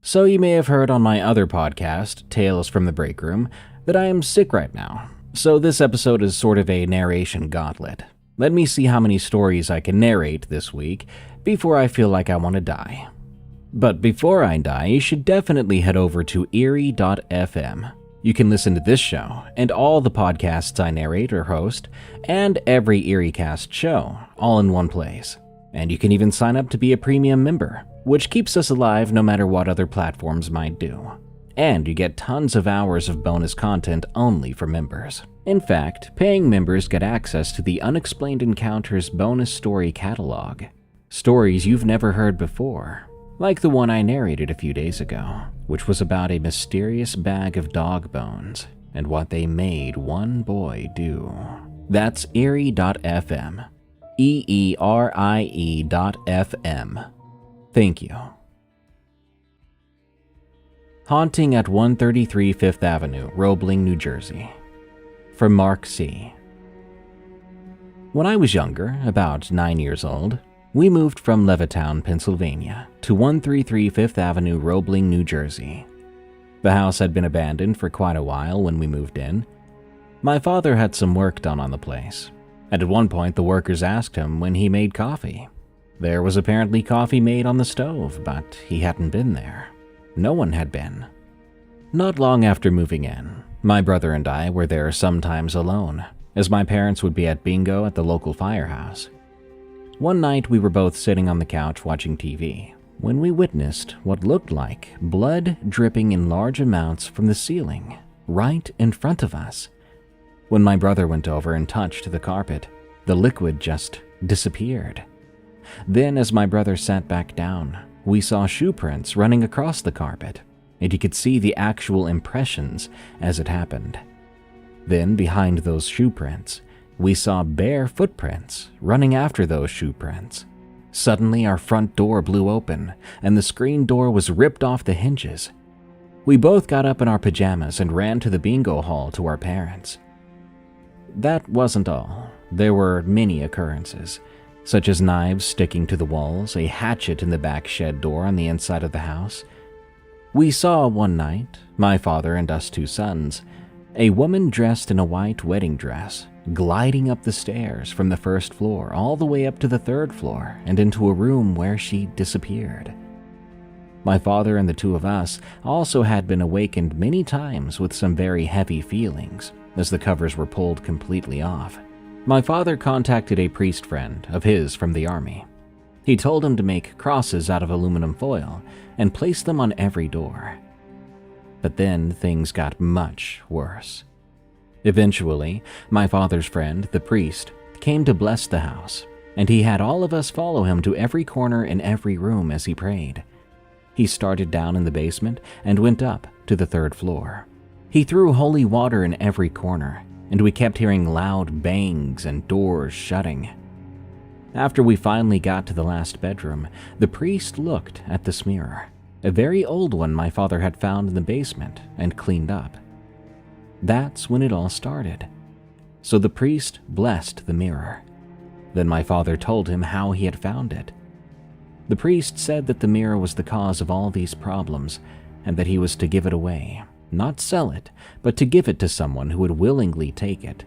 So you may have heard on my other podcast, Tales from the Break Room, that I am sick right now. So this episode is sort of a narration gauntlet. Let me see how many stories I can narrate this week before I feel like I want to die. But before I die, you should definitely head over to eerie.fm. You can listen to this show and all the podcasts I narrate or host, and every EerieCast show, all in one place. And you can even sign up to be a premium member, which keeps us alive no matter what other platforms might do. And you get tons of hours of bonus content only for members. In fact, paying members get access to the Unexplained Encounters bonus story catalog. Stories you've never heard before, like the one I narrated a few days ago, which was about a mysterious bag of dog bones and what they made one boy do. That's eerie.fm. EERIE.fm. Thank you. Haunting at 133 Fifth Avenue, Roebling, New Jersey. From Mark C. When I was younger, about 9 years old, we moved from Levittown, Pennsylvania, to 133 Fifth Avenue, Roebling, New Jersey. The house had been abandoned for quite a while when we moved in. My father had some work done on the place, and at one point the workers asked him when he made coffee. There was apparently coffee made on the stove, but he hadn't been there. No one had been. Not long after moving in, my brother and I were there sometimes alone, as my parents would be at bingo at the local firehouse. One night we were both sitting on the couch watching TV, when we witnessed what looked like blood dripping in large amounts from the ceiling, right in front of us. When my brother went over and touched the carpet, the liquid just disappeared. Then, as my brother sat back down, we saw shoe prints running across the carpet, and he could see the actual impressions as it happened. Then, behind those shoe prints, we saw bare footprints running after those shoe prints. Suddenly, our front door blew open, and the screen door was ripped off the hinges. We both got up in our pajamas and ran to the bingo hall to our parents. That wasn't all. There were many occurrences, such as knives sticking to the walls, a hatchet in the back shed door on the inside of the house. We saw one night, my father and us two sons, a woman dressed in a white wedding dress, gliding up the stairs from the first floor all the way up to the third floor and into a room where she disappeared. My father and the two of us also had been awakened many times with some very heavy feelings as the covers were pulled completely off. My father contacted a priest friend of his from the army. He told him to make crosses out of aluminum foil and place them on every door. But then things got much worse. Eventually, my father's friend, the priest, came to bless the house, and he had all of us follow him to every corner in every room as he prayed. He started down in the basement and went up to the third floor. He threw holy water in every corner, and we kept hearing loud bangs and doors shutting. After we finally got to the last bedroom, the priest looked at this mirror, a very old one my father had found in the basement and cleaned up. That's when it all started. So the priest blessed the mirror. Then my father told him how he had found it. The priest said that the mirror was the cause of all these problems and that he was to give it away. Not sell it, but to give it to someone who would willingly take it.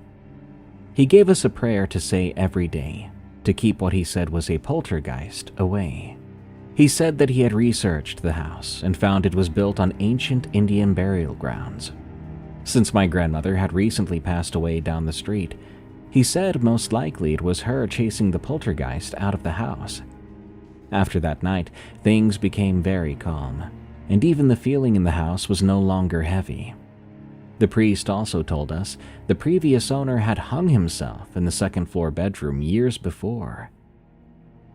He gave us a prayer to say every day, to keep what he said was a poltergeist away. He said that he had researched the house and found it was built on ancient Indian burial grounds. Since my grandmother had recently passed away down the street, he said most likely it was her chasing the poltergeist out of the house. After that night, things became very calm, and even the feeling in the house was no longer heavy. The priest also told us the previous owner had hung himself in the second-floor bedroom years before.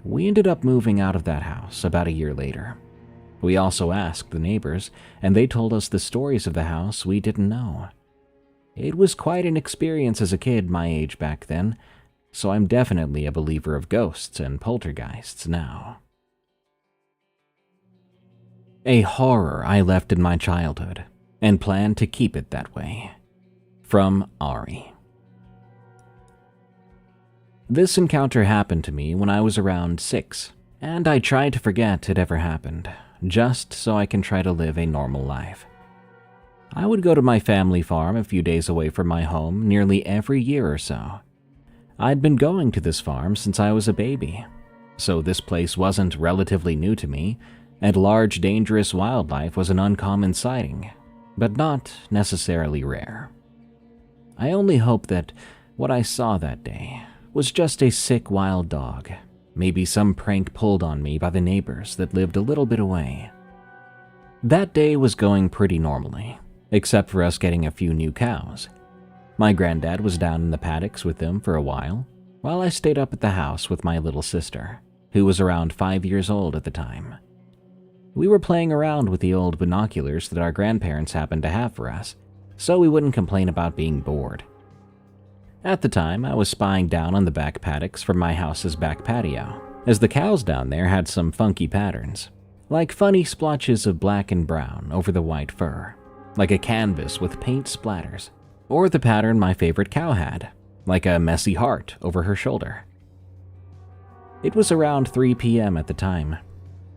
We ended up moving out of that house about a year later. We also asked the neighbors, and they told us the stories of the house we didn't know. It was quite an experience as a kid my age back then, so I'm definitely a believer of ghosts and poltergeists now. A horror I left in my childhood, and plan to keep it that way. From Ari. This encounter happened to me when I was around 6, and I tried to forget it ever happened. just so I can try to live a normal life. I would go to my family farm a few days away from my home nearly every year or so. I'd been going to this farm since I was a baby, so this place wasn't relatively new to me, and large dangerous wildlife was an uncommon sighting, but not necessarily rare. I only hope that what I saw that day was just a sick wild dog, maybe some prank pulled on me by the neighbors that lived a little bit away. That day was going pretty normally, except for us getting a few new cows. My granddad was down in the paddocks with them for a while I stayed up at the house with my little sister, who was around 5 years old at the time. We were playing around with the old binoculars that our grandparents happened to have for us, so we wouldn't complain about being bored. At the time, I was spying down on the back paddocks from my house's back patio, as the cows down there had some funky patterns, like funny splotches of black and brown over the white fur, like a canvas with paint splatters, or the pattern my favorite cow had, like a messy heart over her shoulder. It was around 3 p.m. at the time.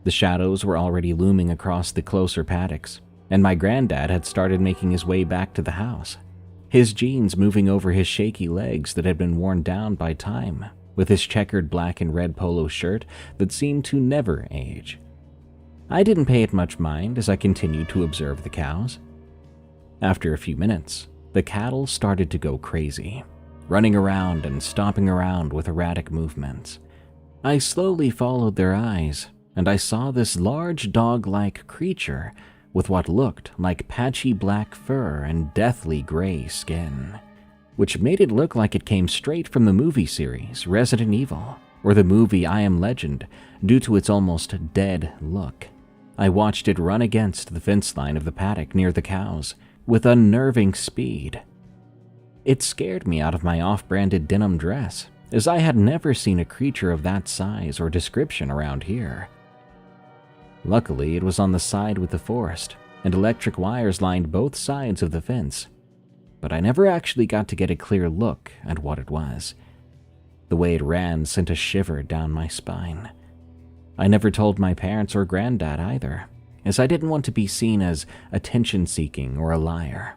The shadows were already looming across the closer paddocks, and my granddad had started making his way back to the house, his jeans moving over his shaky legs that had been worn down by time, with his checkered black and red polo shirt that seemed to never age. I didn't pay it much mind as I continued to observe the cows. After a few minutes, the cattle started to go crazy, running around and stomping around with erratic movements. I slowly followed their eyes, and I saw this large dog-like creature with what looked like patchy black fur and deathly gray skin, which made it look like it came straight from the movie series Resident Evil or the movie I Am Legend due to its almost dead look. I watched it run against the fence line of the paddock near the cows with unnerving speed. It scared me out of my off-branded denim dress, as I had never seen a creature of that size or description around here. Luckily, it was on the side with the forest, and electric wires lined both sides of the fence, but I never actually got to get a clear look at what it was. The way it ran sent a shiver down my spine. I never told my parents or granddad either, as I didn't want to be seen as attention-seeking or a liar.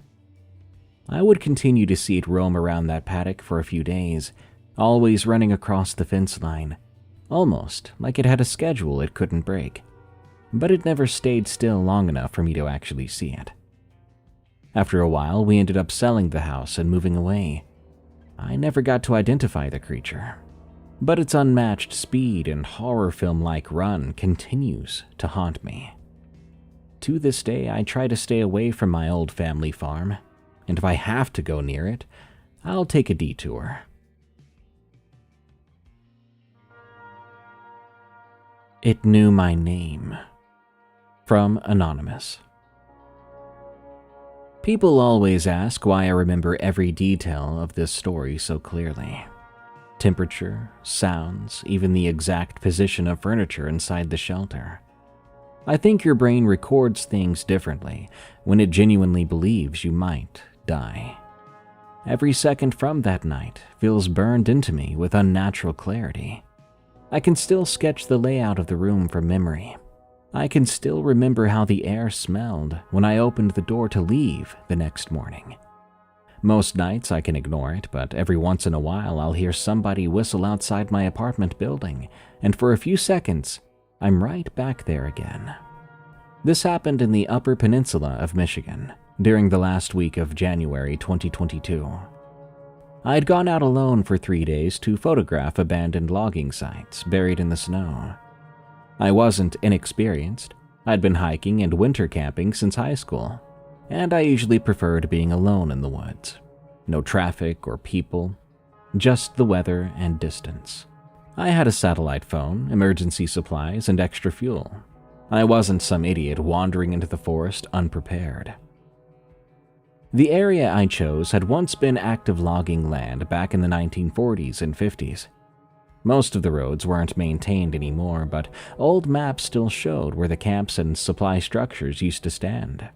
I would continue to see it roam around that paddock for a few days, always running across the fence line, almost like it had a schedule it couldn't break. But it never stayed still long enough for me to actually see it. After a while, we ended up selling the house and moving away. I never got to identify the creature, but its unmatched speed and horror film-like run continues to haunt me. To this day, I try to stay away from my old family farm, and if I have to go near it, I'll take a detour. It knew my name. From Anonymous. People always ask why I remember every detail of this story so clearly. Temperature, sounds, even the exact position of furniture inside the shelter. I think your brain records things differently when it genuinely believes you might die. Every second from that night feels burned into me with unnatural clarity. I can still sketch the layout of the room from memory. I can still remember how the air smelled when I opened the door to leave the next morning. Most nights I can ignore it, but every once in a while I'll hear somebody whistle outside my apartment building, and for a few seconds, I'm right back there again. This happened in the Upper Peninsula of Michigan during the last week of January 2022. I had gone out alone for 3 days to photograph abandoned logging sites buried in the snow. I wasn't inexperienced. I'd been hiking and winter camping since high school, and I usually preferred being alone in the woods. No traffic or people, just the weather and distance. I had a satellite phone, emergency supplies, and extra fuel. I wasn't some idiot wandering into the forest unprepared. The area I chose had once been active logging land back in the 1940s and 50s. Most of the roads weren't maintained anymore, but old maps still showed where the camps and supply structures used to stand.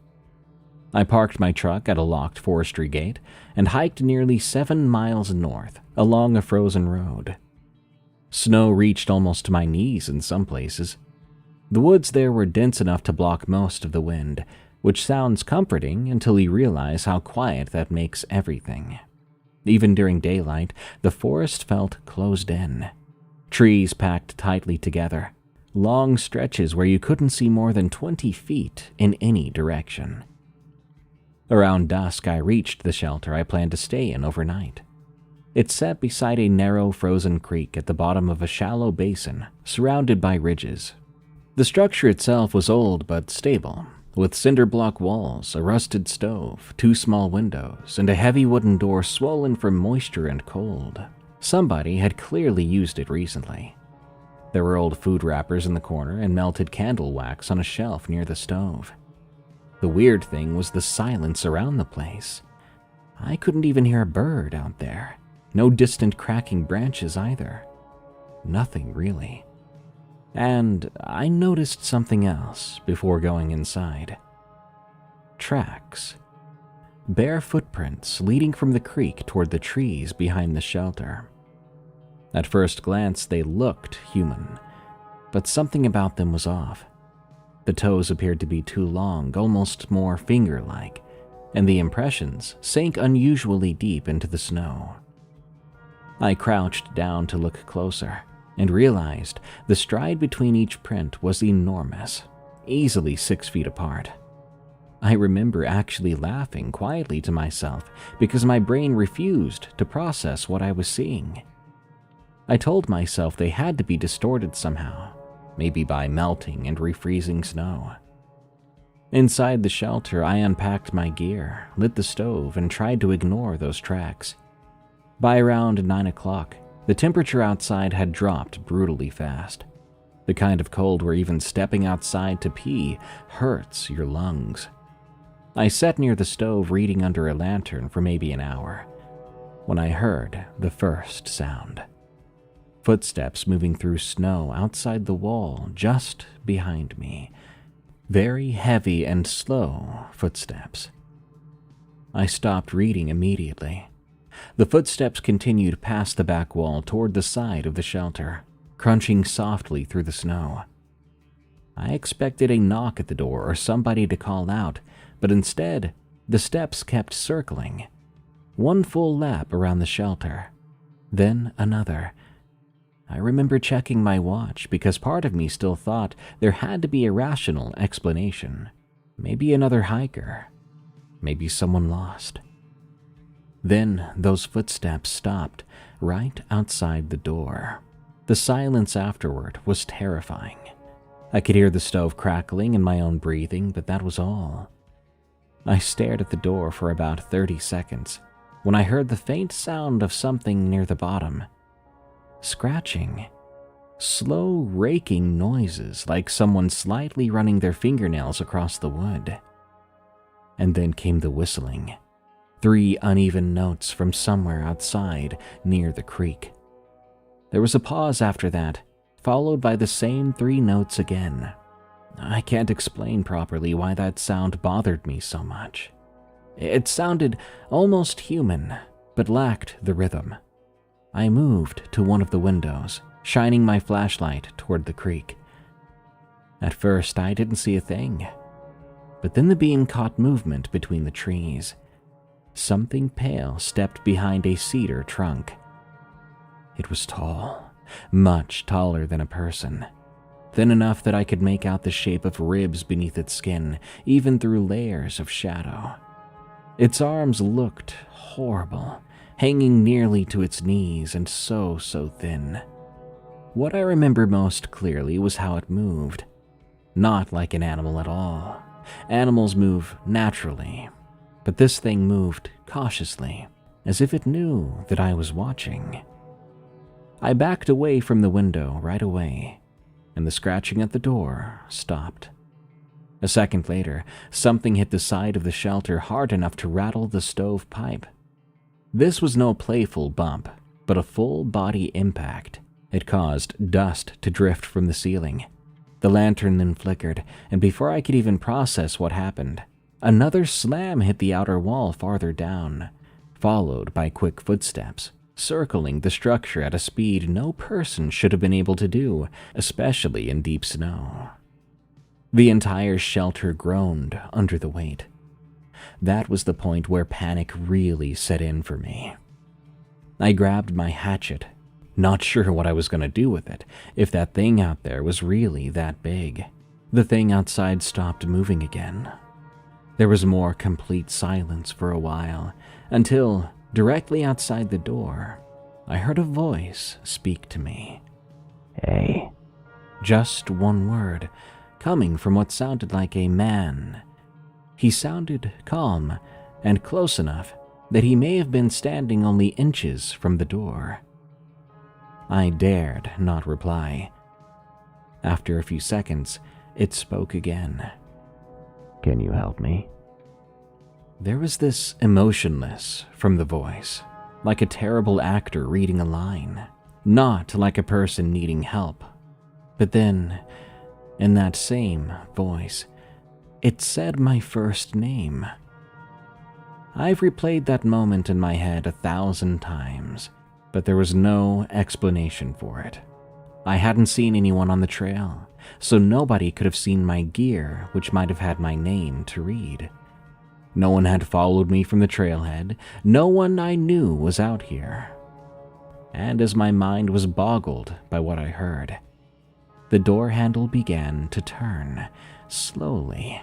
I parked my truck at a locked forestry gate and hiked nearly 7 miles north along a frozen road. Snow reached almost to my knees in some places. The woods there were dense enough to block most of the wind, which sounds comforting until you realize how quiet that makes everything. Even during daylight, the forest felt closed in. Trees packed tightly together, long stretches where you couldn't see more than 20 feet in any direction. Around dusk, I reached the shelter I planned to stay in overnight. It sat beside a narrow frozen creek at the bottom of a shallow basin, surrounded by ridges. The structure itself was old but stable, with cinder block walls, a rusted stove, 2 small windows, and a heavy wooden door swollen from moisture and cold. Somebody had clearly used it recently. There were old food wrappers in the corner and melted candle wax on a shelf near the stove. The weird thing was the silence around the place. I couldn't even hear a bird out there. No distant cracking branches either. Nothing really. And I noticed something else before going inside. Tracks. Bare footprints leading from the creek toward the trees behind the shelter. At first glance, they looked human, but something about them was off. The toes appeared to be too long, almost more finger-like, and the impressions sank unusually deep into the snow. I crouched down to look closer and realized the stride between each print was enormous, easily 6 feet apart. I remember actually laughing quietly to myself because my brain refused to process what I was seeing. I told myself they had to be distorted somehow, maybe by melting and refreezing snow. Inside the shelter, I unpacked my gear, lit the stove, and tried to ignore those tracks. By around 9 o'clock, the temperature outside had dropped brutally fast. The kind of cold where even stepping outside to pee hurts your lungs. I sat near the stove reading under a lantern for maybe an hour, when I heard the first sound. Footsteps moving through snow outside the wall just behind me. Very heavy and slow footsteps. I stopped reading immediately. The footsteps continued past the back wall toward the side of the shelter, crunching softly through the snow. I expected a knock at the door or somebody to call out, but instead, the steps kept circling. One full lap around the shelter, then another. I remember checking my watch because part of me still thought there had to be a rational explanation. Maybe another hiker. Maybe someone lost. Then those footsteps stopped right outside the door. The silence afterward was terrifying. I could hear the stove crackling and my own breathing, but that was all. I stared at the door for about 30 seconds when I heard the faint sound of something near the bottom. Scratching. Slow, raking noises like someone slightly running their fingernails across the wood. And then came the whistling. 3 uneven notes from somewhere outside near the creek. There was a pause after that, followed by the same 3 notes again. I can't explain properly why that sound bothered me so much. It sounded almost human, but lacked the rhythm. I moved to one of the windows, shining my flashlight toward the creek. At first, I didn't see a thing, but then the beam caught movement between the trees. Something pale stepped behind a cedar trunk. It was tall, much taller than a person, thin enough that I could make out the shape of ribs beneath its skin, even through layers of shadow. Its arms looked horrible, hanging nearly to its knees and so thin. What I remember most clearly was how it moved. Not like an animal at all. Animals move naturally, but this thing moved cautiously, as if it knew that I was watching. I backed away from the window right away, and the scratching at the door stopped. A second later, something hit the side of the shelter hard enough to rattle the stove pipe. This was no playful bump, but a full-body impact. It caused dust to drift from the ceiling. The lantern then flickered, and before I could even process what happened, another slam hit the outer wall farther down, followed by quick footsteps, circling the structure at a speed no person should have been able to do, especially in deep snow. The entire shelter groaned under the weight. That was the point where panic really set in for me. I grabbed my hatchet, not sure what I was going to do with it if that thing out there was really that big. The thing outside stopped moving again. There was more complete silence for a while, until, directly outside the door, I heard a voice speak to me. "Hey." Just one word, coming from what sounded like a man. He sounded calm and close enough that he may have been standing only inches from the door. I dared not reply. After a few seconds, it spoke again. "Can you help me?" There was this emotionless from the voice, like a terrible actor reading a line, not like a person needing help. But then, in that same voice, it said my first name. I've replayed that moment in my head 1,000 times, but there was no explanation for it. I hadn't seen anyone on the trail, so nobody could have seen my gear, which might have had my name to read. No one had followed me from the trailhead. No one I knew was out here. And as my mind was boggled by what I heard, the door handle began to turn, slowly.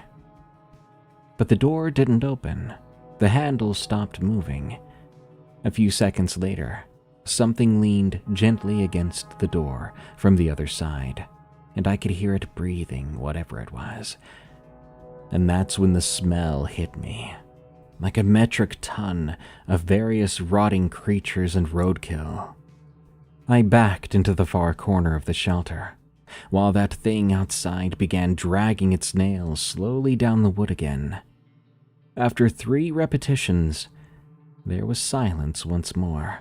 But the door didn't open. The handle stopped moving. A few seconds later, something leaned gently against the door from the other side, and I could hear it breathing, whatever it was. And that's when the smell hit me, like a metric ton of various rotting creatures and roadkill. I backed into the far corner of the shelter, while that thing outside began dragging its nails slowly down the wood again. After 3 repetitions, there was silence once more.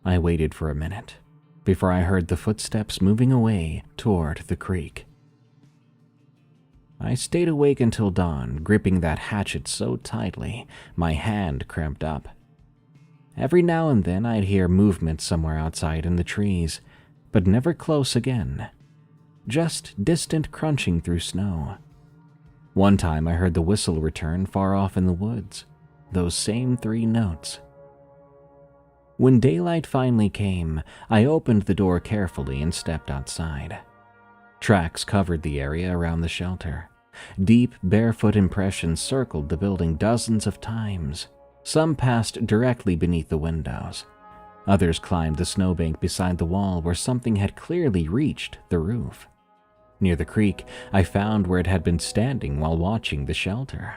I waited for a minute before I heard the footsteps moving away toward the creek. I stayed awake until dawn, gripping that hatchet so tightly my hand cramped up. Every now and then I'd hear movement somewhere outside in the trees, but never close again. Just distant crunching through snow. One time I heard the whistle return far off in the woods, those same 3 notes. When daylight finally came, I opened the door carefully and stepped outside. Tracks covered the area around the shelter. Deep, barefoot impressions circled the building dozens of times. Some passed directly beneath the windows. Others climbed the snowbank beside the wall where something had clearly reached the roof. Near the creek, I found where it had been standing while watching the shelter.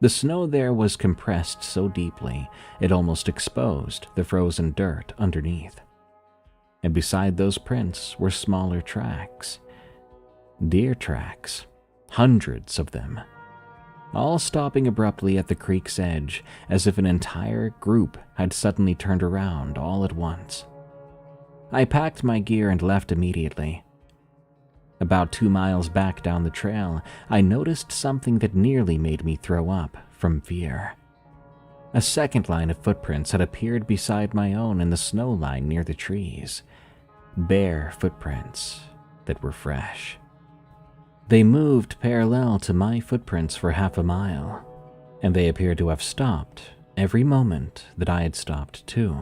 The snow there was compressed so deeply, it almost exposed the frozen dirt underneath. And beside those prints were smaller tracks. Deer tracks, hundreds of them, all stopping abruptly at the creek's edge as if an entire group had suddenly turned around all at once. I packed my gear and left immediately. About 2 miles back down the trail, I noticed something that nearly made me throw up from fear. A second line of footprints had appeared beside my own in the snow line near the trees. Bare footprints that were fresh. They moved parallel to my footprints for half a mile, and they appeared to have stopped every moment that I had stopped too.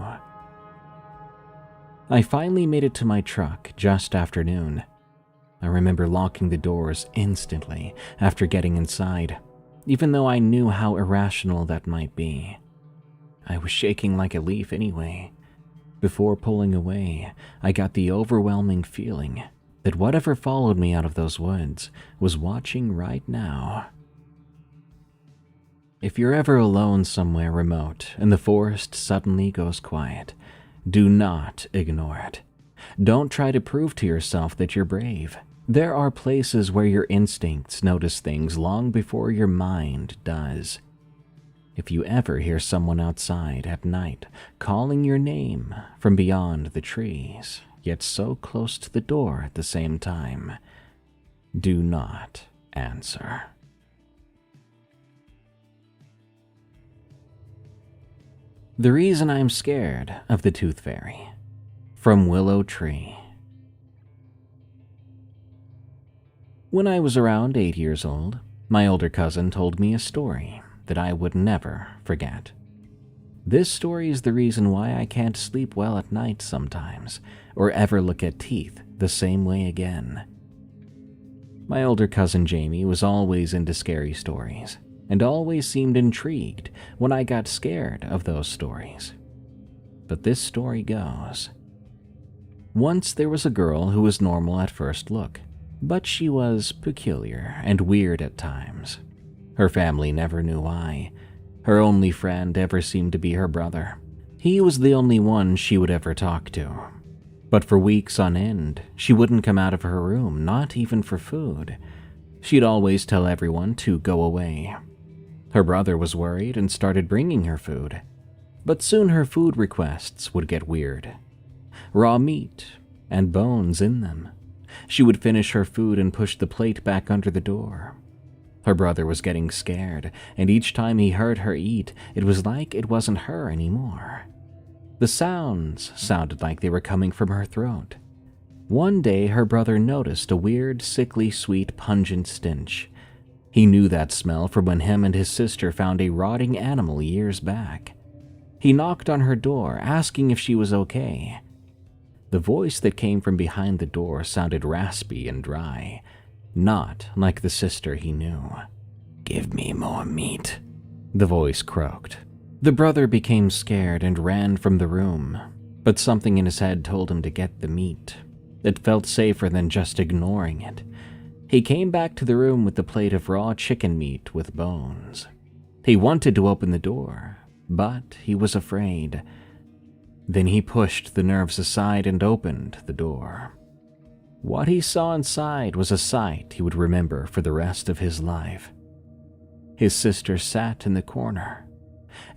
I finally made it to my truck just after noon. I remember locking the doors instantly after getting inside, even though I knew how irrational that might be. I was shaking like a leaf anyway. Before pulling away, I got the overwhelming feeling that whatever followed me out of those woods was watching right now. If you're ever alone somewhere remote and the forest suddenly goes quiet, do not ignore it. Don't try to prove to yourself that you're brave. There are places where your instincts notice things long before your mind does. If you ever hear someone outside at night calling your name from beyond the trees, yet so close to the door at the same time, do not answer. The reason I'm scared of the Tooth Fairy. From Willow Tree. When I was around 8 years old, my older cousin told me a story that I would never forget. This story is the reason why I can't sleep well at night sometimes, or ever look at teeth the same way again. My older cousin Jamie was always into scary stories, and always seemed intrigued when I got scared of those stories. But this story goes. Once there was a girl who was normal at first look, but she was peculiar and weird at times. Her family never knew why. Her only friend ever seemed to be her brother. He was the only one she would ever talk to. But for weeks on end, she wouldn't come out of her room, not even for food. She'd always tell everyone to go away. Her brother was worried and started bringing her food. But soon her food requests would get weird. Raw meat and bones in them. She would finish her food and push the plate back under the door. Her brother was getting scared, and each time he heard her eat, it was like it wasn't her anymore. The sounds sounded like they were coming from her throat. One day, her brother noticed a weird, sickly sweet, pungent stench. He knew that smell from when him and his sister found a rotting animal years back. He knocked on her door, asking if she was okay. The voice that came from behind the door sounded raspy and dry, not like the sister he knew. "Give me more meat," the voice croaked. The brother became scared and ran from the room, but something in his head told him to get the meat. It felt safer than just ignoring it. He came back to the room with the plate of raw chicken meat with bones. He wanted to open the door, but he was afraid. Then he pushed the nerves aside and opened the door. What he saw inside was a sight he would remember for the rest of his life. His sister sat in the corner.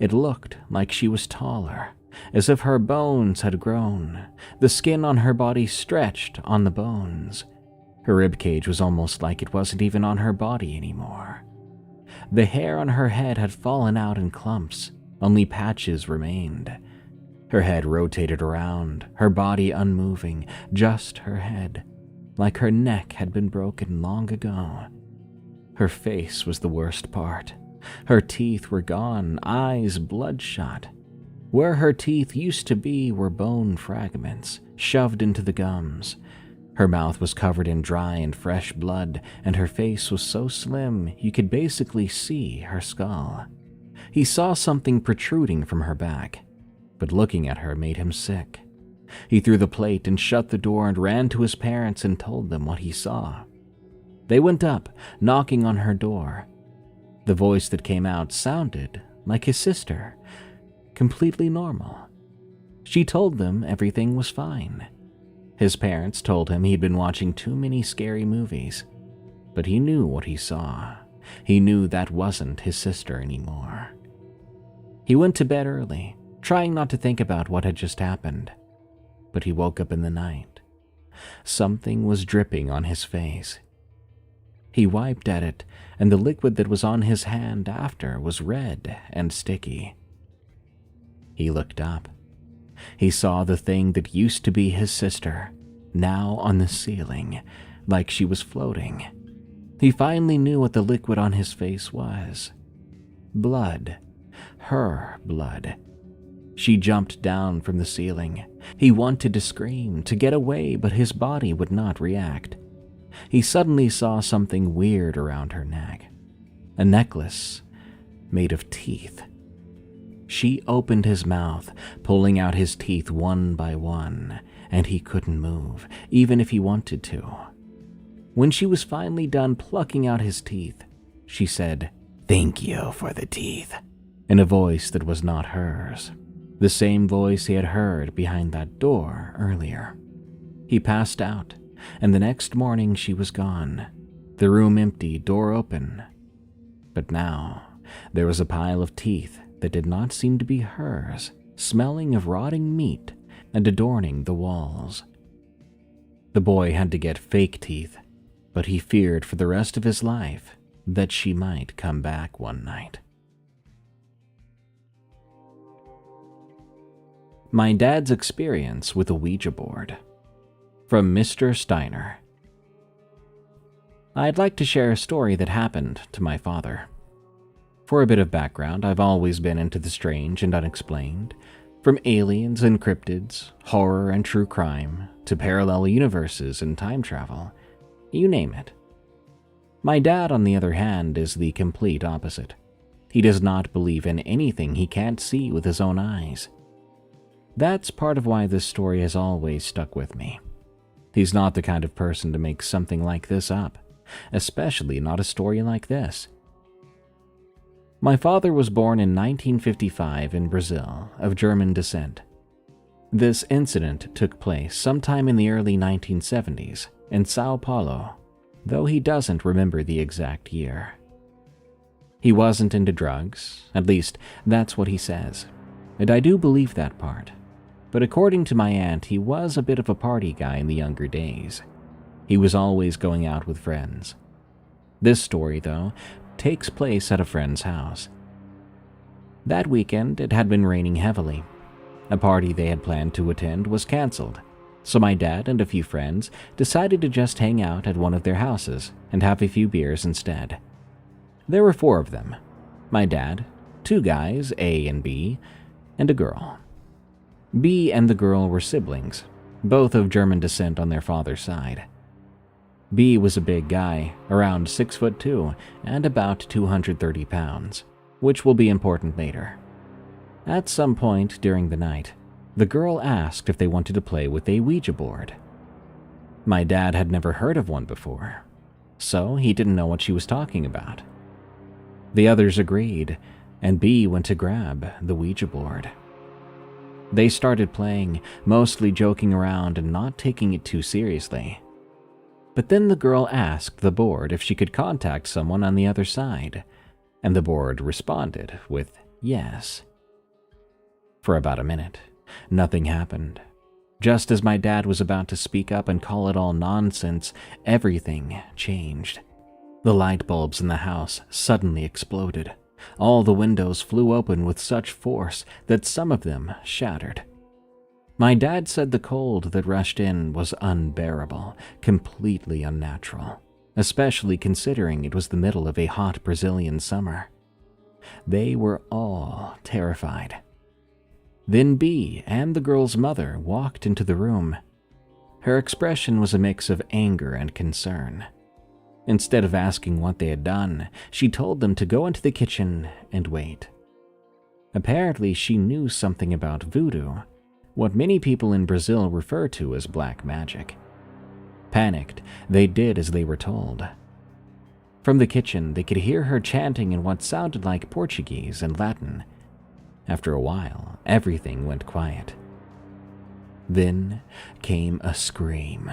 It looked like she was taller, as if her bones had grown. The skin on her body stretched on the bones. Her ribcage was almost like it wasn't even on her body anymore. The hair on her head had fallen out in clumps, only patches remained. Her head rotated around, her body unmoving, just her head, like her neck had been broken long ago. Her face was the worst part. Her teeth were gone, eyes bloodshot. Where her teeth used to be were bone fragments, shoved into the gums. Her mouth was covered in dry and fresh blood, and her face was so slim you could basically see her skull. He saw something protruding from her back, but looking at her made him sick. He threw the plate and shut the door and ran to his parents and told them what he saw. They went up, knocking on her door. The voice that came out sounded like his sister, completely normal. She told them everything was fine. His parents told him he'd been watching too many scary movies, but he knew what he saw. He knew that wasn't his sister anymore. He went to bed early, trying not to think about what had just happened, but he woke up in the night. Something was dripping on his face. He wiped at it, and the liquid that was on his hand after was red and sticky. He looked up. He saw the thing that used to be his sister, now on the ceiling, like she was floating. He finally knew what the liquid on his face was. Blood. Her blood. She jumped down from the ceiling. He wanted to scream, to get away, but his body would not react. He suddenly saw something weird around her neck. A necklace made of teeth. She opened his mouth, pulling out his teeth one by one, and he couldn't move, even if he wanted to. When she was finally done plucking out his teeth, she said, "Thank you for the teeth," in a voice that was not hers. The same voice he had heard behind that door earlier. He passed out, and the next morning she was gone. The room empty, door open. But now, there was a pile of teeth that did not seem to be hers, smelling of rotting meat and adorning the walls. The boy had to get fake teeth, but he feared for the rest of his life that she might come back one night. My dad's experience with a Ouija board. From Mr. Steiner. I'd like to share a story that happened to my father. For a bit of background, I've always been into the strange and unexplained, from aliens and cryptids, horror and true crime, to parallel universes and time travel. You name it. My dad, on the other hand, is the complete opposite. He does not believe in anything he can't see with his own eyes. That's part of why this story has always stuck with me. He's not the kind of person to make something like this up, especially not a story like this. My father was born in 1955 in Brazil, of German descent. This incident took place sometime in the early 1970s in Sao Paulo, though he doesn't remember the exact year. He wasn't into drugs, at least that's what he says, and I do believe that part. But according to my aunt, he was a bit of a party guy in the younger days. He was always going out with friends. This story, though, takes place at a friend's house. That weekend, it had been raining heavily. A party they had planned to attend was canceled, so my dad and a few friends decided to just hang out at one of their houses and have a few beers instead. There were 4 of them: my dad, 2 guys, A and B, and a girl. B and the girl were siblings, both of German descent on their father's side. B was a big guy, around 6'2" and about 230 pounds, which will be important later. At some point during the night, the girl asked if they wanted to play with a Ouija board. My dad had never heard of one before, so he didn't know what she was talking about. The others agreed, and B went to grab the Ouija board. They started playing, mostly joking around and not taking it too seriously. But then the girl asked the board if she could contact someone on the other side, and the board responded with yes. For about a minute, nothing happened. Just as my dad was about to speak up and call it all nonsense, everything changed. The light bulbs in the house suddenly exploded. All the windows flew open with such force that some of them shattered. My dad said the cold that rushed in was unbearable, completely unnatural, especially considering it was the middle of a hot Brazilian summer. They were all terrified. Then B and the girl's mother walked into the room. Her expression was a mix of anger and concern. Instead of asking what they had done, she told them to go into the kitchen and wait. Apparently, she knew something about voodoo, what many people in Brazil refer to as black magic. Panicked, they did as they were told. From the kitchen, they could hear her chanting in what sounded like Portuguese and Latin. After a while, everything went quiet. Then came a scream,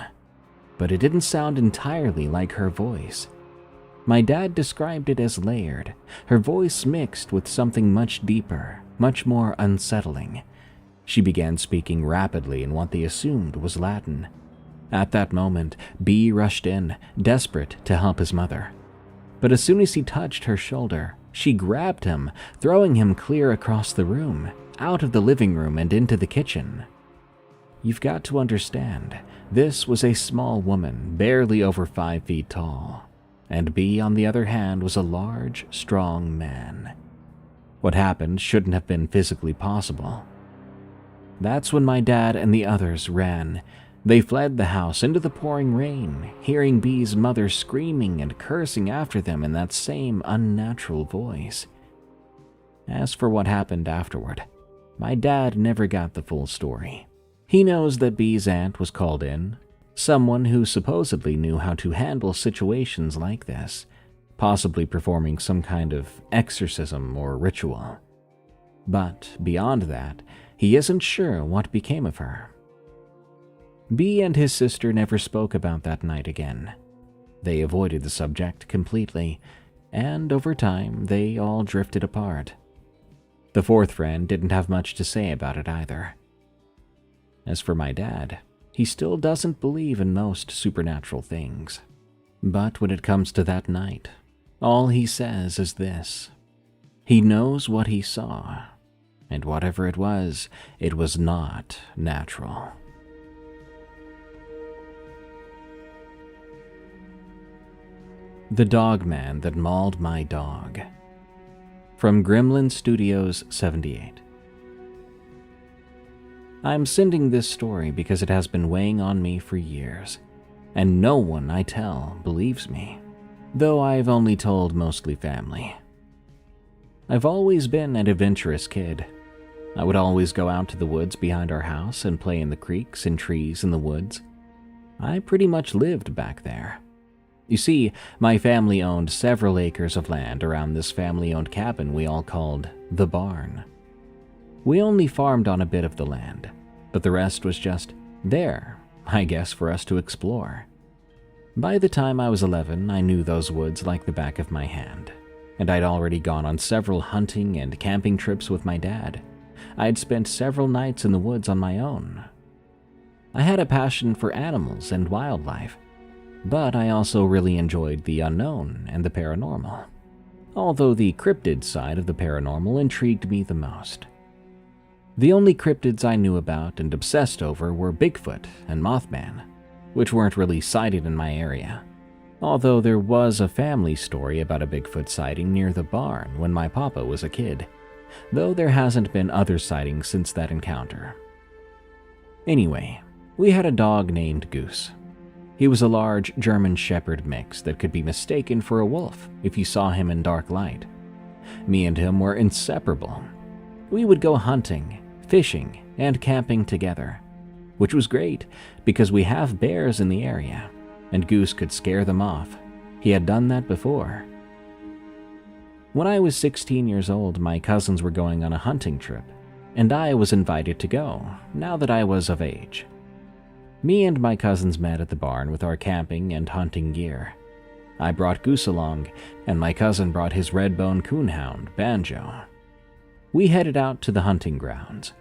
but it didn't sound entirely like her voice. My dad described it as layered, her voice mixed with something much deeper, much more unsettling. She began speaking rapidly in what they assumed was Latin. At that moment, B rushed in, desperate to help his mother. But as soon as he touched her shoulder, she grabbed him, throwing him clear across the room, out of the living room and into the kitchen. You've got to understand, this was a small woman, barely over 5 feet tall, and B, on the other hand, was a large, strong man. What happened shouldn't have been physically possible. That's when my dad and the others ran. They fled the house into the pouring rain, hearing B's mother screaming and cursing after them in that same unnatural voice. As for what happened afterward, my dad never got the full story. He knows that B's aunt was called in, someone who supposedly knew how to handle situations like this, possibly performing some kind of exorcism or ritual. But beyond that, he isn't sure what became of her. B and his sister never spoke about that night again. They avoided the subject completely, and over time, they all drifted apart. The 4th friend didn't have much to say about it either. As for my dad, he still doesn't believe in most supernatural things. But when it comes to that night, all he says is this: he knows what he saw, and whatever it was not natural. The Dog Man That Mauled My Dog. From Gremlin Studios 78. I'm sending this story because it has been weighing on me for years, and no one I tell believes me, though I've only told mostly family. I've always been an adventurous kid. I would always go out to the woods behind our house and play in the creeks and trees in the woods. I pretty much lived back there. You see, my family owned several acres of land around this family-owned cabin we all called the barn. We only farmed on a bit of the land, but the rest was just there, I guess, for us to explore. By the time I was 11, I knew those woods like the back of my hand, and I'd already gone on several hunting and camping trips with my dad. I'd spent several nights in the woods on my own. I had a passion for animals and wildlife, but I also really enjoyed the unknown and the paranormal, although the cryptid side of the paranormal intrigued me the most. The only cryptids I knew about and obsessed over were Bigfoot and Mothman, which weren't really sighted in my area, although there was a family story about a Bigfoot sighting near the barn when my papa was a kid, though there hasn't been other sightings since that encounter. Anyway, we had a dog named Goose. He was a large German Shepherd mix that could be mistaken for a wolf if you saw him in dark light. Me and him were inseparable. We would go hunting, fishing, and camping together, which was great because we have bears in the area, and Goose could scare them off. He had done that before. When I was 16 years old, my cousins were going on a hunting trip, and I was invited to go, now that I was of age. Me and my cousins met at the barn with our camping and hunting gear. I brought Goose along, and my cousin brought his red-bone coonhound, Banjo. We headed out to the hunting grounds.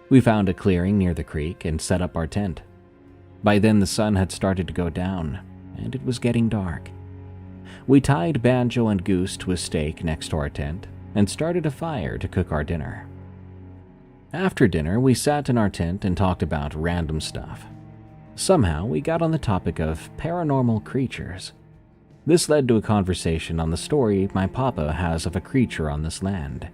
We found a clearing near the creek and set up our tent. By then the sun had started to go down, and it was getting dark. We tied Banjo and Goose to a stake next to our tent and started a fire to cook our dinner. After dinner, we sat in our tent and talked about random stuff. Somehow, we got on the topic of paranormal creatures. This led to a conversation on the story my papa has of a creature on this land.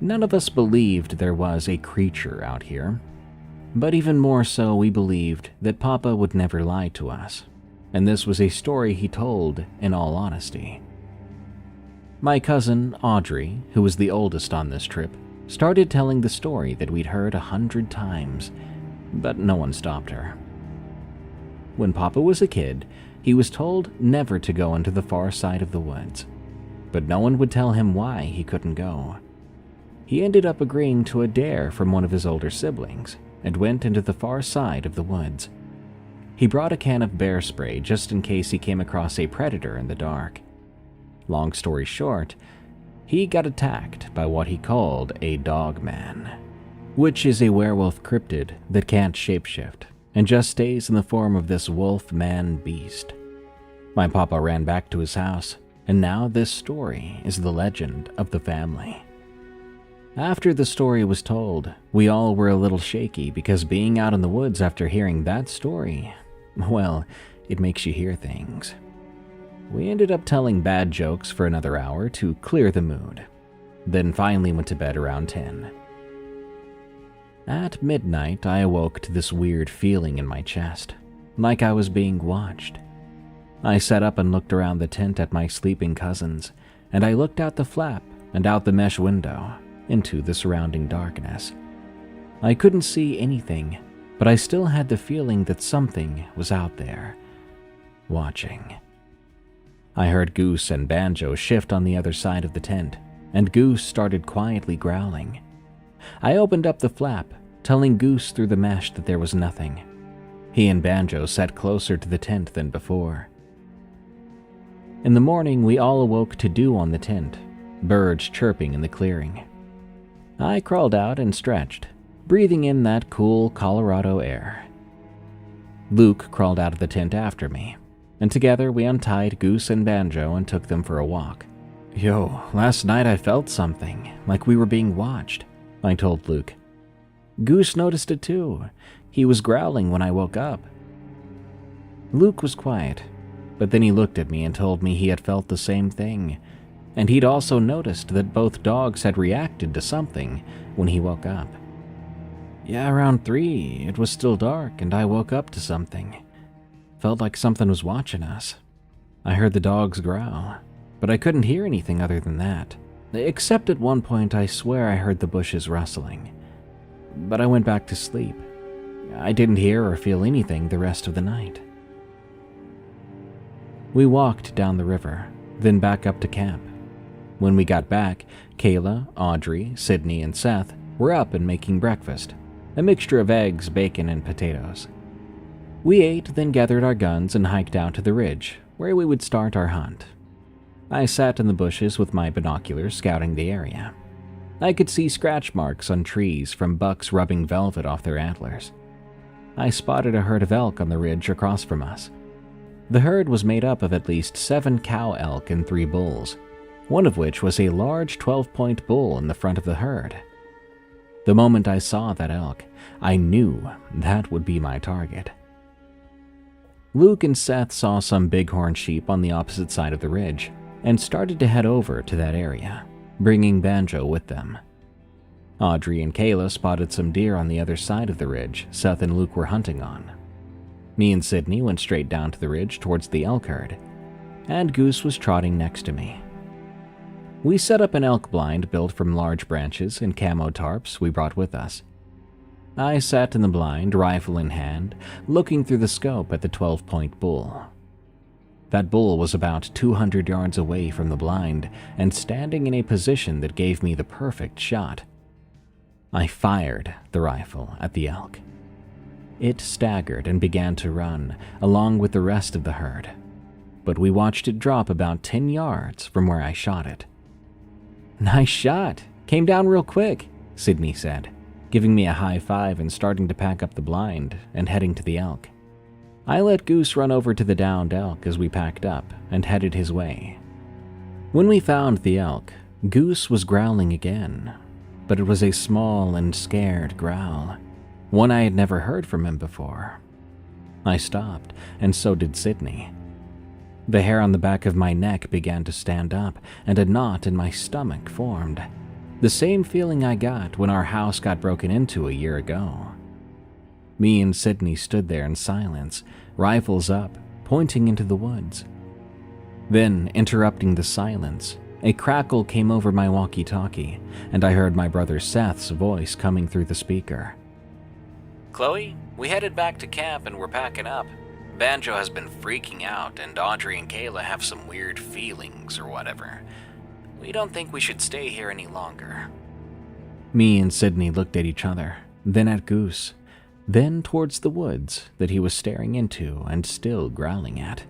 None of us believed there was a creature out here, but even more so, we believed that papa would never lie to us, and this was a story he told in all honesty. My cousin, Audrey, who was the oldest on this trip, started telling the story that we'd heard 100 times, but no one stopped her. When Papa was a kid, he was told never to go into the far side of the woods, but no one would tell him why he couldn't go. He ended up agreeing to a dare from one of his older siblings and went into the far side of the woods. He brought a can of bear spray just in case he came across a predator in the dark. Long story short, he got attacked by what he called a dog man, which is a werewolf cryptid that can't shapeshift and just stays in the form of this wolf-man beast. My papa ran back to his house, and now this story is the legend of the family. After the story was told, we all were a little shaky because being out in the woods after hearing that story, well, it makes you hear things. We ended up telling bad jokes for another hour to clear the mood, then finally went to bed around 10. At midnight, I awoke to this weird feeling in my chest, like I was being watched. I sat up and looked around the tent at my sleeping cousins, and I looked out the flap and out the mesh window into the surrounding darkness. I couldn't see anything, but I still had the feeling that something was out there, watching. I heard Goose and Banjo shift on the other side of the tent, and Goose started quietly growling. I opened up the flap, telling Goose through the mesh that there was nothing. He and Banjo sat closer to the tent than before. In the morning, we all awoke to dew on the tent, birds chirping in the clearing. I crawled out and stretched, breathing in that cool Colorado air. Luke crawled out of the tent after me, and together we untied Goose and Banjo and took them for a walk. "Yo, last night I felt something, like we were being watched," I told Luke. Goose noticed it too. He was growling when I woke up. Luke was quiet, but then he looked at me and told me he had felt the same thing, and he'd also noticed that both dogs had reacted to something when he woke up. Yeah, around 3, it was still dark and I woke up to something. Felt like something was watching us. I heard the dogs growl, but I couldn't hear anything other than that. Except at one point I swear I heard the bushes rustling. But I went back to sleep. I didn't hear or feel anything the rest of the night. We walked down the river, then back up to camp. When we got back, Kayla, Audrey, Sydney, and Seth were up and making breakfast, a mixture of eggs, bacon, and potatoes. We ate, then gathered our guns and hiked out to the ridge, where we would start our hunt. I sat in the bushes with my binoculars scouting the area. I could see scratch marks on trees from bucks rubbing velvet off their antlers. I spotted a herd of elk on the ridge across from us. The herd was made up of at least 7 cow elk and 3 bulls, one of which was a large 12-point bull in the front of the herd. The moment I saw that elk, I knew that would be my target. Luke and Seth saw some bighorn sheep on the opposite side of the ridge and started to head over to that area, bringing Banjo with them. Audrey and Kayla spotted some deer on the other side of the ridge Seth and Luke were hunting on. Me and Sydney went straight down to the ridge towards the elk herd, and Goose was trotting next to me. We set up an elk blind built from large branches and camo tarps we brought with us. I sat in the blind, rifle in hand, looking through the scope at the 12-point bull. That bull was about 200 yards away from the blind and standing in a position that gave me the perfect shot. I fired the rifle at the elk. It staggered and began to run, along with the rest of the herd, but we watched it drop about 10 yards from where I shot it. "Nice shot. Came down real quick," Sydney said, giving me a high five and starting to pack up the blind and heading to the elk. I let Goose run over to the downed elk as we packed up and headed his way. When we found the elk, Goose was growling again, but it was a small and scared growl, one I had never heard from him before. I stopped, and so did Sydney. The hair on the back of my neck began to stand up, and a knot in my stomach formed. The same feeling I got when our house got broken into a year ago. Me and Sydney stood there in silence, rifles up, pointing into the woods. Then, interrupting the silence, a crackle came over my walkie-talkie, and I heard my brother Seth's voice coming through the speaker. "Chloe, we headed back to camp and we're packing up. Banjo has been freaking out, and Audrey and Kayla have some weird feelings or whatever. We don't think we should stay here any longer." Me and Sydney looked at each other, then at Goose, then towards the woods that he was staring into and still growling at.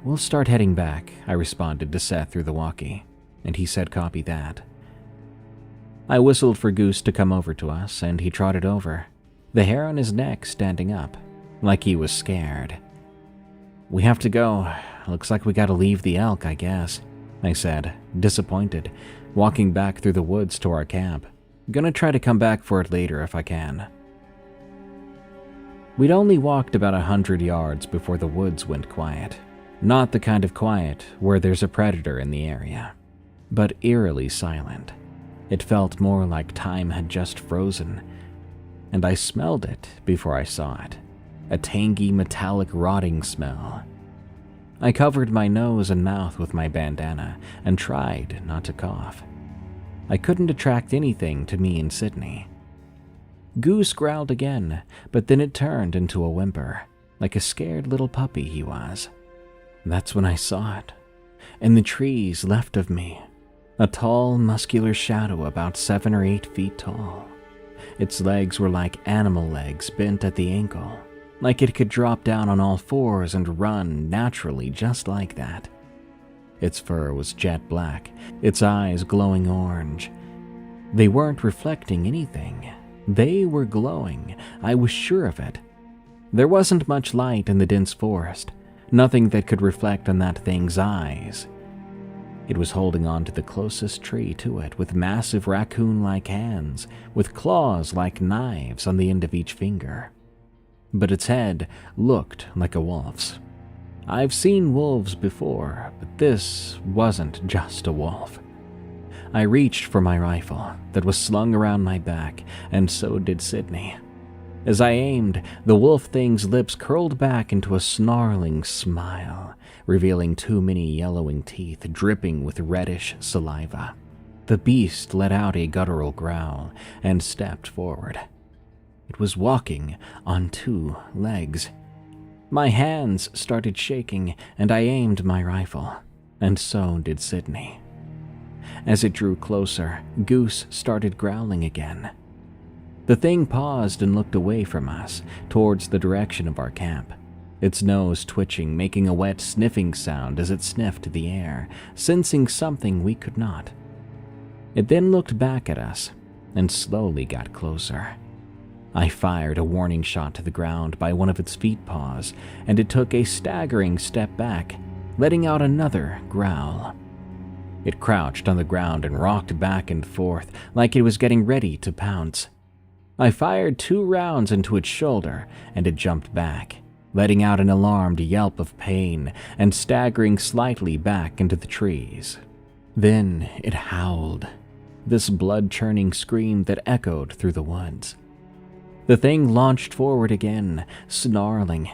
"We'll start heading back," I responded to Seth through the walkie, and he said copy that. I whistled for Goose to come over to us, and he trotted over, the hair on his neck standing up, like he was scared. "We have to go. Looks like we gotta leave the elk, I guess," I said, disappointed, walking back through the woods to our camp. "Gonna try to come back for it later if I can." We'd only walked about 100 yards before the woods went quiet. Not the kind of quiet where there's a predator in the area, but eerily silent. It felt more like time had just frozen, and I smelled it before I saw it. A tangy, metallic rotting smell. I covered my nose and mouth with my bandana and tried not to cough. I couldn't attract anything to me and Sydney. Goose growled again, but then it turned into a whimper, like a scared little puppy he was. That's when I saw it. In the trees left of me, a tall, muscular shadow about 7 or 8 feet tall. Its legs were like animal legs bent at the ankle, like it could drop down on all fours and run naturally just like that. Its fur was jet black, its eyes glowing orange. They weren't reflecting anything. They were glowing, I was sure of it. There wasn't much light in the dense forest, nothing that could reflect on that thing's eyes. It was holding on to the closest tree to it with massive raccoon-like hands, with claws like knives on the end of each finger. But its head looked like a wolf's. I've seen wolves before, but this wasn't just a wolf. I reached for my rifle that was slung around my back, and so did Sydney. As I aimed, the wolf thing's lips curled back into a snarling smile, revealing too many yellowing teeth dripping with reddish saliva. The beast let out a guttural growl and stepped forward. It was walking on 2 legs. My hands started shaking, and I aimed my rifle, and so did Sydney. As it drew closer, Goose started growling again. The thing paused and looked away from us, towards the direction of our camp, its nose twitching, making a wet sniffing sound as it sniffed the air, sensing something we could not. It then looked back at us and slowly got closer. I fired a warning shot to the ground by one of its feet paws, and it took a staggering step back, letting out another growl. It crouched on the ground and rocked back and forth like it was getting ready to pounce. I fired 2 rounds into its shoulder, and it jumped back, letting out an alarmed yelp of pain and staggering slightly back into the trees. Then it howled, this blood-churning scream that echoed through the woods. The thing launched forward again, snarling.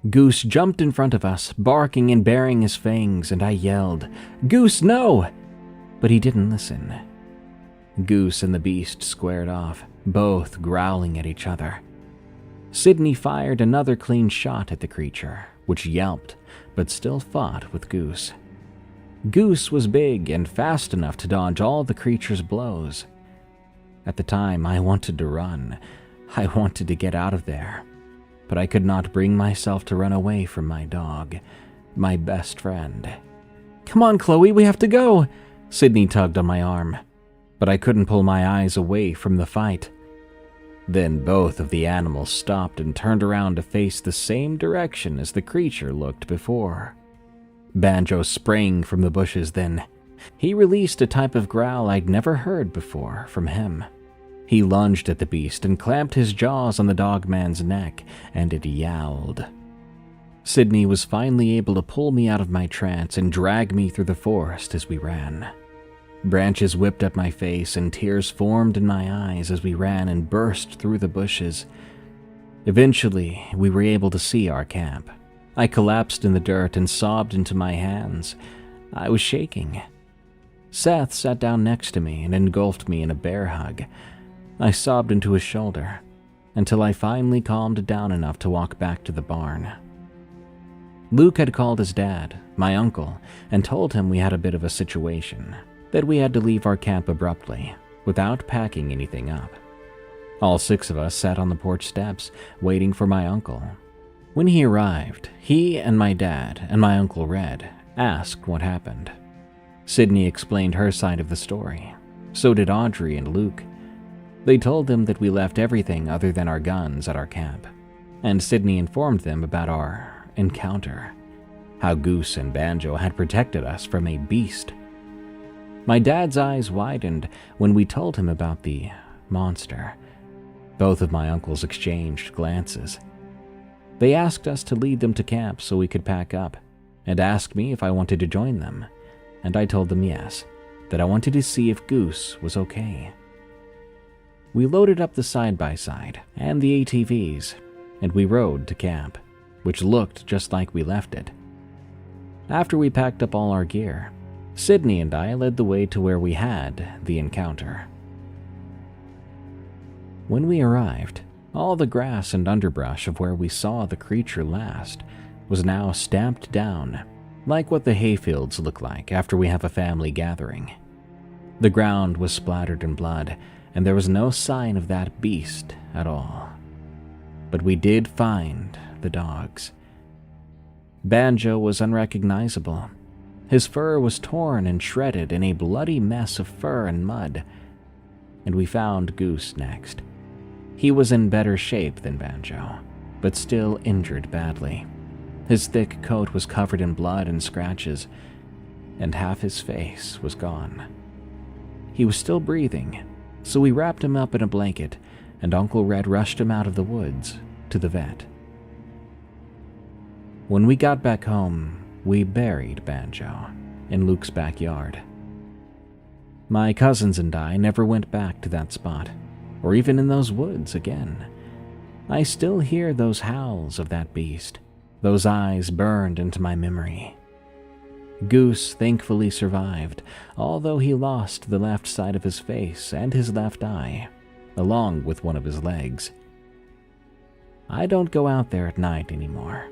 Goose jumped in front of us, barking and baring his fangs, and I yelled, "Goose, no!" But he didn't listen. Goose and the beast squared off, both growling at each other. Sydney fired another clean shot at the creature, which yelped, but still fought with Goose. Goose was big and fast enough to dodge all the creature's blows. At the time, I wanted to run. I wanted to get out of there. But I could not bring myself to run away from my dog, my best friend. "Come on, Chloe, we have to go!" Sydney tugged on my arm, but I couldn't pull my eyes away from the fight. Then both of the animals stopped and turned around to face the same direction as the creature looked before. Banjo sprang from the bushes then. He released a type of growl I'd never heard before from him. He lunged at the beast and clamped his jaws on the dogman's neck, and it yowled. Sydney was finally able to pull me out of my trance and drag me through the forest as we ran. Branches whipped at my face and tears formed in my eyes as we ran and burst through the bushes. Eventually, we were able to see our camp. I collapsed in the dirt and sobbed into my hands. I was shaking. Seth sat down next to me and engulfed me in a bear hug. I sobbed into his shoulder until I finally calmed down enough to walk back to the barn. Luke had called his dad, my uncle, and told him we had a bit of a situation, that we had to leave our camp abruptly, without packing anything up. All 6 of us sat on the porch steps, waiting for my uncle. When he arrived, he and my dad and my Uncle Red asked what happened. Sydney explained her side of the story. So did Audrey and Luke. They told them that we left everything other than our guns at our camp, and Sydney informed them about our encounter, how Goose and Banjo had protected us from a beast. My dad's eyes widened when we told him about the monster. Both of my uncles exchanged glances. They asked us to lead them to camp so we could pack up, and asked me if I wanted to join them, and I told them yes, that I wanted to see if Goose was okay. We loaded up the side-by-side and the ATVs, and we rode to camp, which looked just like we left it. After we packed up all our gear, Sydney and I led the way to where we had the encounter. When we arrived, all the grass and underbrush of where we saw the creature last was now stamped down, like what the hayfields look like after we have a family gathering. The ground was splattered in blood, and there was no sign of that beast at all. But we did find the dogs. Banjo was unrecognizable. His fur was torn and shredded in a bloody mess of fur and mud. And we found Goose next. He was in better shape than Banjo, but still injured badly. His thick coat was covered in blood and scratches, and half his face was gone. He was still breathing, so we wrapped him up in a blanket, and Uncle Red rushed him out of the woods to the vet. When we got back home, we buried Banjo in Luke's backyard. My cousins and I never went back to that spot, or even in those woods again. I still hear those howls of that beast, those eyes burned into my memory. Goose thankfully survived, although he lost the left side of his face and his left eye, along with one of his legs. I don't go out there at night anymore,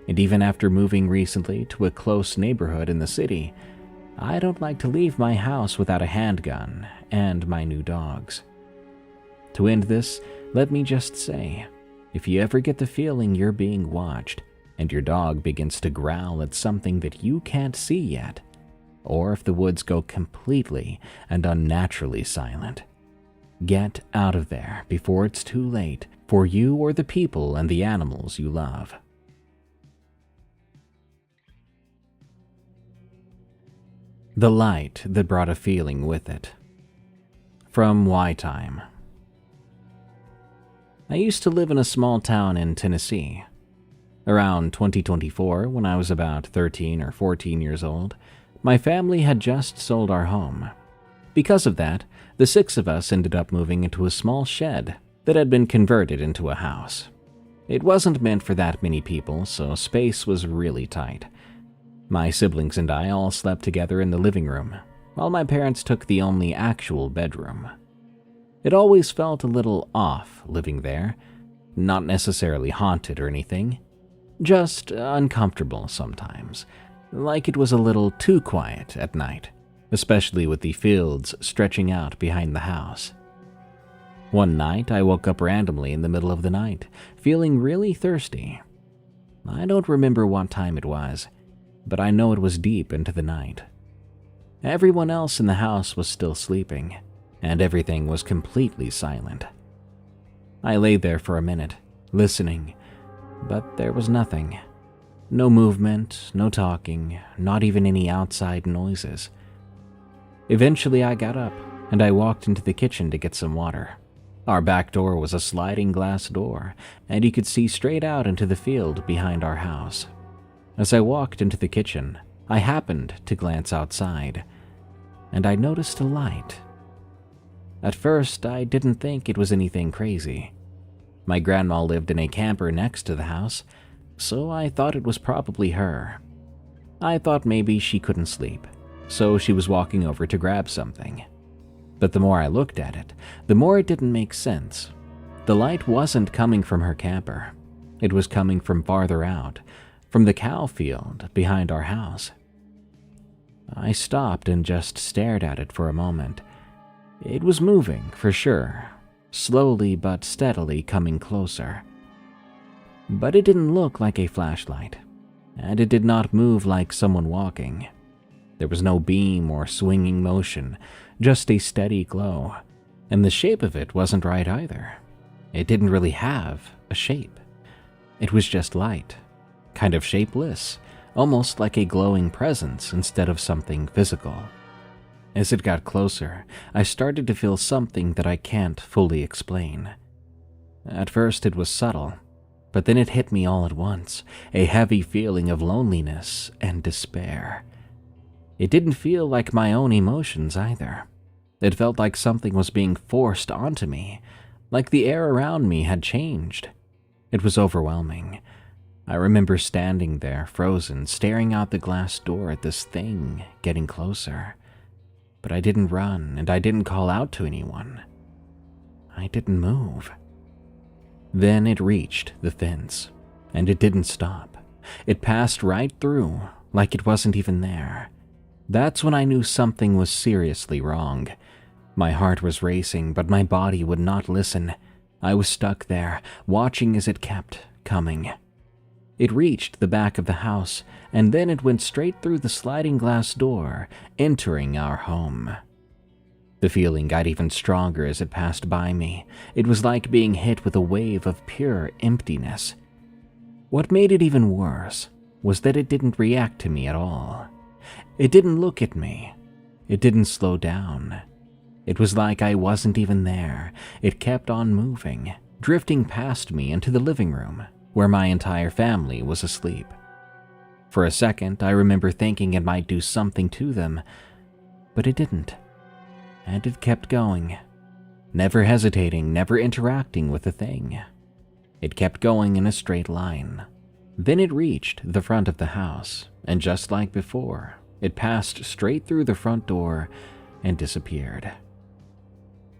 and even after moving recently to a close neighborhood in the city, I don't like to leave my house without a handgun and my new dogs. To end this, let me just say, if you ever get the feeling you're being watched, and your dog begins to growl at something that you can't see yet, or if the woods go completely and unnaturally silent, get out of there before it's too late for you or the people and the animals you love. The light that brought a feeling with it. From Why Time. I used to live in a small town in Tennessee. Around 2024, when I was about 13 or 14 years old, my family had just sold our home. Because of that, the 6 of us ended up moving into a small shed that had been converted into a house. It wasn't meant for that many people, so space was really tight. My siblings and I all slept together in the living room, while my parents took the only actual bedroom. It always felt a little off living there, not necessarily haunted or anything, just uncomfortable sometimes, like it was a little too quiet at night, especially with the fields stretching out behind the house. One night, I woke up randomly in the middle of the night, feeling really thirsty. I don't remember what time it was, but I know it was deep into the night. Everyone else in the house was still sleeping, and everything was completely silent. I lay there for a minute, listening, but there was nothing. No movement, no talking, not even any outside noises. Eventually I got up, and I walked into the kitchen to get some water. Our back door was a sliding glass door, and you could see straight out into the field behind our house. As I walked into the kitchen, I happened to glance outside, and I noticed a light. At first, I didn't think it was anything crazy. My grandma lived in a camper next to the house, so I thought it was probably her. I thought maybe she couldn't sleep, so she was walking over to grab something. But the more I looked at it, the more it didn't make sense. The light wasn't coming from her camper. It was coming from farther out, from the cow field behind our house. I stopped and just stared at it for a moment. It was moving, for sure, slowly but steadily coming closer. But it didn't look like a flashlight, and it did not move like someone walking. There was no beam or swinging motion, just a steady glow, and the shape of it wasn't right either. It didn't really have a shape. It was just light, kind of shapeless, almost like a glowing presence instead of something physical. As it got closer, I started to feel something that I can't fully explain. At first it was subtle, but then it hit me all at once, a heavy feeling of loneliness and despair. It didn't feel like my own emotions either. It felt like something was being forced onto me, like the air around me had changed. It was overwhelming. I remember standing there, frozen, staring out the glass door at this thing getting closer. But I didn't run, and I didn't call out to anyone. I didn't move. Then it reached the fence, and it didn't stop. It passed right through, like it wasn't even there. That's when I knew something was seriously wrong. My heart was racing, but my body would not listen. I was stuck there, watching as it kept coming. It reached the back of the house, and then it went straight through the sliding glass door, entering our home. The feeling got even stronger as it passed by me. It was like being hit with a wave of pure emptiness. What made it even worse was that it didn't react to me at all. It didn't look at me. It didn't slow down. It was like I wasn't even there. It kept on moving, drifting past me into the living room, where my entire family was asleep. For a second, I remember thinking it might do something to them, but it didn't. And it kept going, never hesitating, never interacting with the thing. It kept going in a straight line. Then it reached the front of the house, and just like before, it passed straight through the front door and disappeared.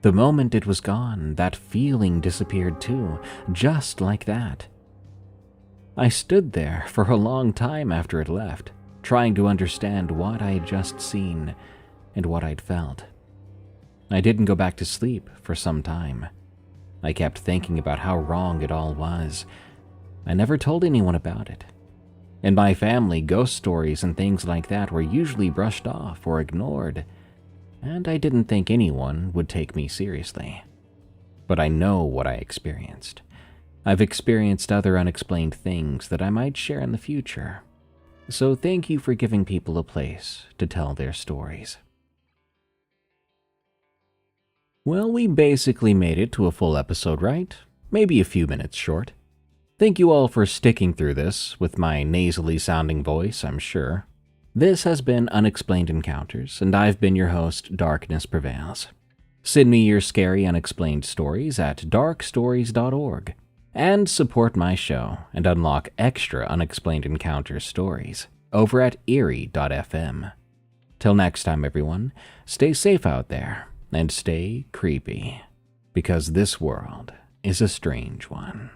The moment it was gone, that feeling disappeared too, just like that. I stood there for a long time after it left, trying to understand what I had just seen and what I'd felt. I didn't go back to sleep for some time. I kept thinking about how wrong it all was. I never told anyone about it. In my family, ghost stories and things like that were usually brushed off or ignored, and I didn't think anyone would take me seriously. But I know what I experienced. I've experienced other unexplained things that I might share in the future. So thank you for giving people a place to tell their stories. Well, we basically made it to a full episode, right? Maybe a few minutes short. Thank you all for sticking through this with my nasally sounding voice, I'm sure. This has been Unexplained Encounters, and I've been your host, Darkness Prevails. Send me your scary unexplained stories at darkstories.org, and support my show and unlock extra Unexplained Encounters stories over at eerie.fm. Till next time, everyone, stay safe out there and stay creepy, because this world is a strange one.